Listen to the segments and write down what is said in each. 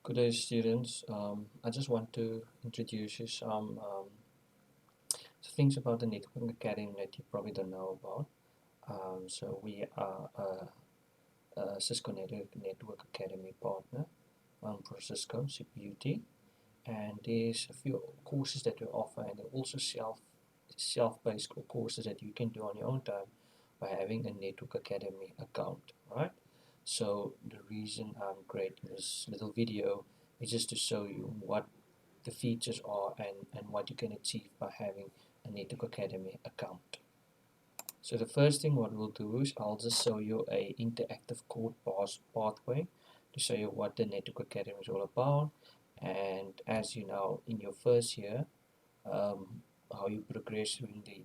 Good day, students. I just want to introduce you some things about the Networking Academy that you probably don't know about. So we are a Cisco Network Academy partner for Cisco CPUT, and there's a few courses that we offer, and they're also self-paced courses that you can do on your own time by having a Network Academy account, right? So the reason I'm creating this little video is just to show you what the features are and what you can achieve by having a Network Academy account. So the first thing what we'll do is I'll just show you a interactive code pathway to show you what the Network Academy is all about. And as you know, in your first year, how you progress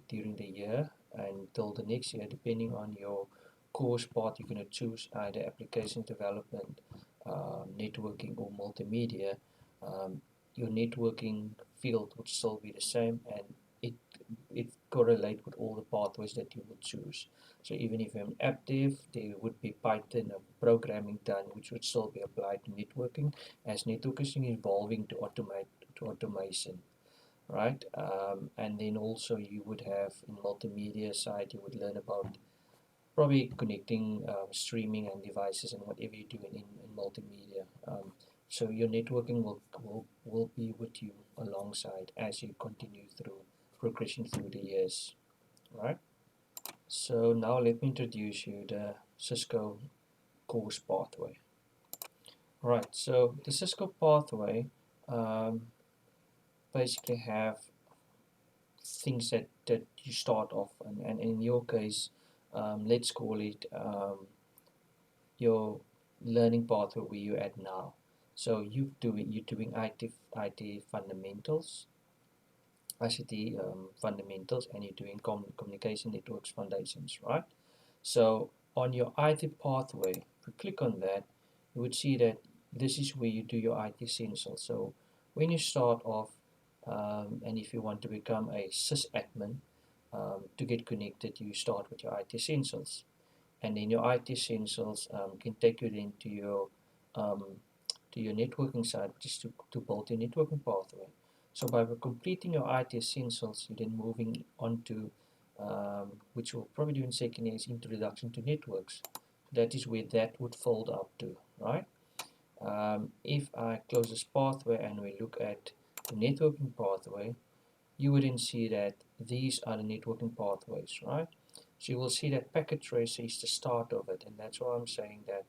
during the year until the next year, depending on your course path, you're going to choose either application development, networking, or multimedia. Um, your networking field would still be the same, and it it correlate with all the pathways that you would choose. So even if you're an app dev, there would be Python programming done, which would still be applied to networking, as networking is evolving to automation, right? And then also you would have in multimedia side, you would learn about probably connecting streaming and devices and whatever you're doing in multimedia. So your networking will be with you alongside as you continue through progression through the years, right? So now let me introduce you the Cisco course pathway. Right, so the Cisco pathway um, basically have things that you start off, and in your case, let's call it your learning pathway where you're at now. So you're doing IT fundamentals, ICT fundamentals, and you're doing communication networks foundations, right? So on your IT pathway, if you click on that, you would see that this is where you do your IT essentials. So when you start off, and if you want to become a sysadmin, to get connected, you start with your IT essentials, and then your IT essentials can take you then um, to your networking side, which is to build your networking pathway. So by completing your IT essentials, you're then moving on to which we'll probably do in second year, is introduction to networks. That is where that would fold up to, right? If I close this pathway and we look at the networking pathway, you would then see that these are the networking pathways, right? So you will see that packet tracer is the start of it, and that's why I'm saying that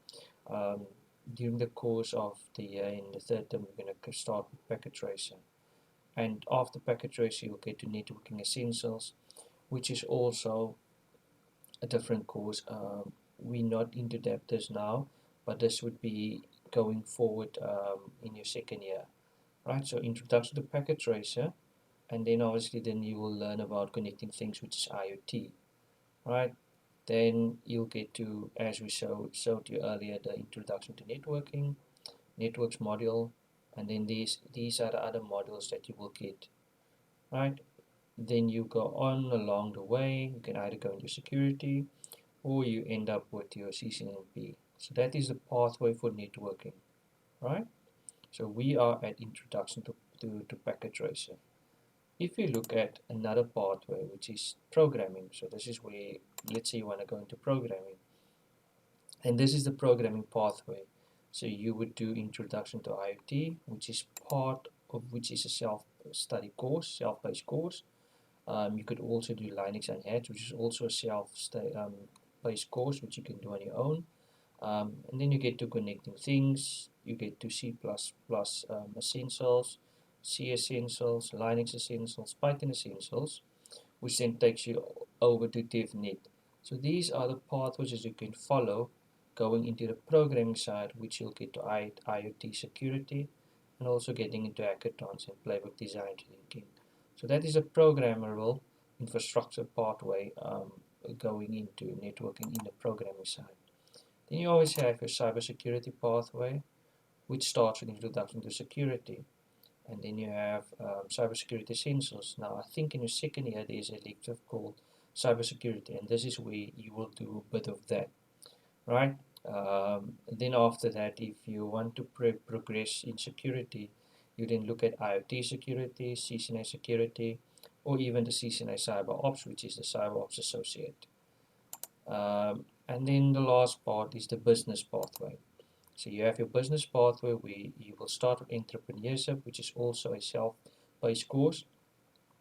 during the course of the year in the third term, we're going to start with packet tracer. And after packet tracer, you'll get to networking essentials, which is also a different course. We're not into depth this now, but this would be going forward in your second year, right? So introduction to packet tracer, and then obviously then you will learn about connecting things, which is IoT, right? Then you'll get to, as we showed you earlier, the introduction to networking, networks module, and then these are the other modules that you will get, right? Then you go on along the way. You can either go into security or you end up with your CCNP. So that is the pathway for networking, right? So we are at introduction to packet tracer. If you look at another pathway, which is programming, so this is where, let's say you want to go into programming, and this is the programming pathway. So you would do introduction to IoT, which is part of which is a self-study course, self-paced course. You could also do Linux and Edge, which is also a self-paced course, which you can do on your own. And then you get to connecting things, you get to C++ essentials, C essentials, Linux essentials, Python essentials, which then takes you over to DevNet. So these are the pathways that you can follow going into the programming side, which you'll get to IoT security and also getting into hackathons and playbook design thinking. So that is a programmable infrastructure pathway going into networking in the programming side. Then you always have your cybersecurity pathway, which starts with introduction to security. And then you have cybersecurity essentials. Now, I think in your second year, there is a elective called cybersecurity, and this is where you will do a bit of that, right? Then after that, if you want to progress in security, you then look at IoT security, CCNA security, or even the CCNA Cyber Ops, which is the Cyber Ops Associate. And then the last part is the business pathway. So you have your business pathway where you will start with entrepreneurship, which is also a self-paced course,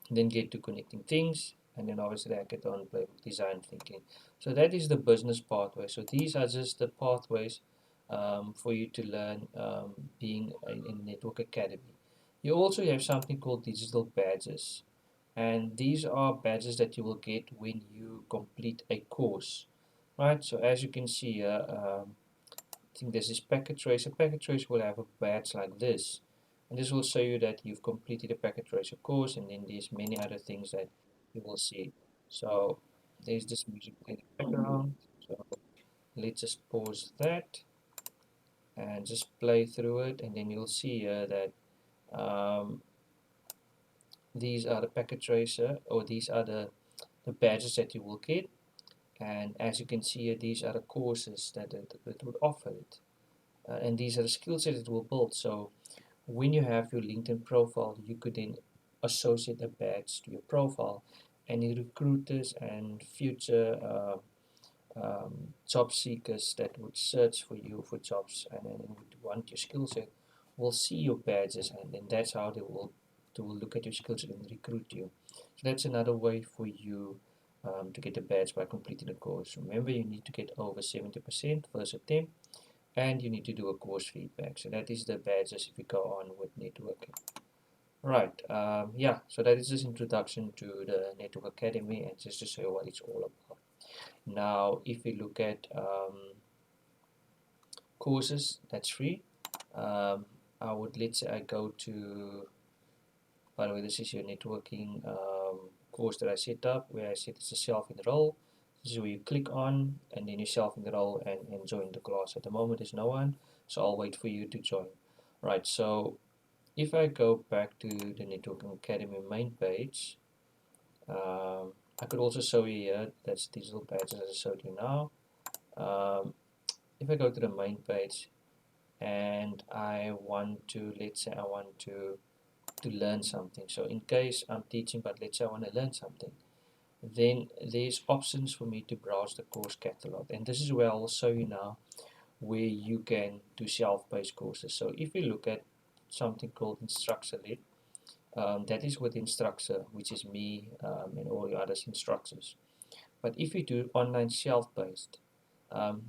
then get to connecting things, and then obviously hackathon, playbook, design thinking. So that is the business pathway. So these are just the pathways for you to learn being in Network Academy. You also have something called digital badges, and these are badges that you will get when you complete a course, right? So as you can see here, I think this is packet trace. A packet trace will have a badge like this, and this will show you that you've completed a packet tracer course, and then there's many other things that you will see. So there's this music in the background. So let's just pause that and just play through it, and then you'll see here that these are the packet tracer, or these are the badges that you will get. And as you can see here, these are the courses that it would offer it. And these are the skill sets it will build. So when you have your LinkedIn profile, you could then associate a badge to your profile. Any recruiters and future job seekers that would search for you for jobs and would want your skill set will see your badges, and then that's how they will look at your skill set and recruit you. So that's another way for you to get a badge by completing the course. Remember, you need to get over 70% first attempt, and you need to do a course feedback. So that is the badges if we go on with networking. Right, yeah, so that is just introduction to the Network Academy and just to show you what it's all about. Now, if we look at courses that's free, I would, let's say I go to, by the way, this is your networking course that I set up, where I said it's a self-enroll. This is where you click on and then you self-enroll and join the class. At the moment there's no one, so I'll wait for you to join. Right, so if I go back to the Networking Academy main page, I could also show you here, that's digital badges as I showed you now. If I go to the main page and I want to, let's say I want to learn something. So in case I'm teaching, but let's say I want to learn something, then there's options for me to browse the course catalog. And this is where I'll show you now where you can do self-paced courses. So if you look at something called Instructor Led, that is with Instructor, which is me and all your other instructors. But if you do online self-paced,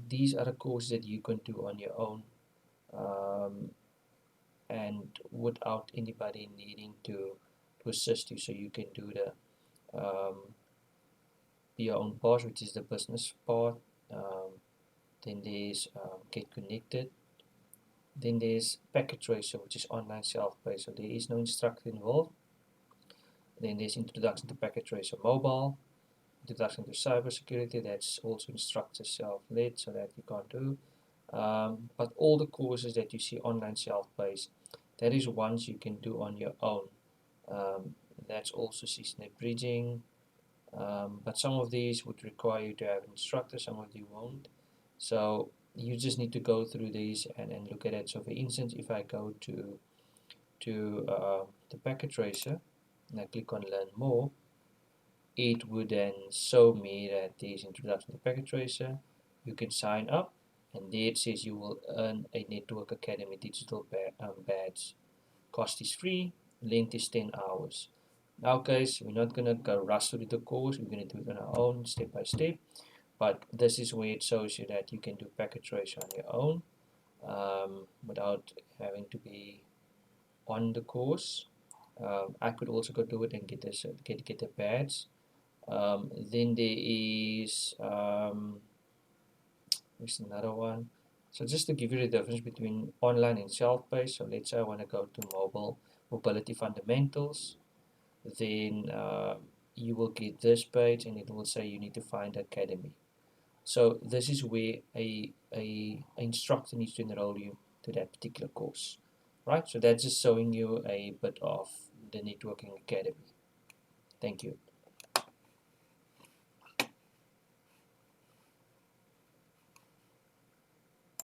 these are the courses that you can do on your own, um, and without anybody needing to assist you. So you can do your own part, which is the business part. Then there's get connected. Then there's packet tracer, which is online self-paced. So there is no instructor involved. Then there's introduction to packet tracer mobile, introduction to cybersecurity. That's also instructor self-led, so that you can't do. But all the courses that you see online self-paced, that is ones you can do on your own. Um, that's also CCNA bridging, but some of these would require you to have an instructor, some of you won't. So you just need to go through these and look at it. So for instance, if I go to the packet tracer and I click on learn more, it would then show me that there's introduction to packet tracer. You can sign up, and there it says you will earn a Network Academy digital badge. Cost is free, length is 10 hours. Now guys, we're not going to go rush through the course, we're going to do it on our own step by step, but this is where it shows you that you can do packet trace on your own without having to be on the course. I could also go do it and get this get a badge. Then there is there's another one. So just to give you the difference between online and self-paced. So let's say I want to go to mobility fundamentals. Then you will get this page, and it will say you need to find academy. So this is where a instructor needs to enroll you to that particular course, right? So that's just showing you a bit of the Networking Academy. Thank you.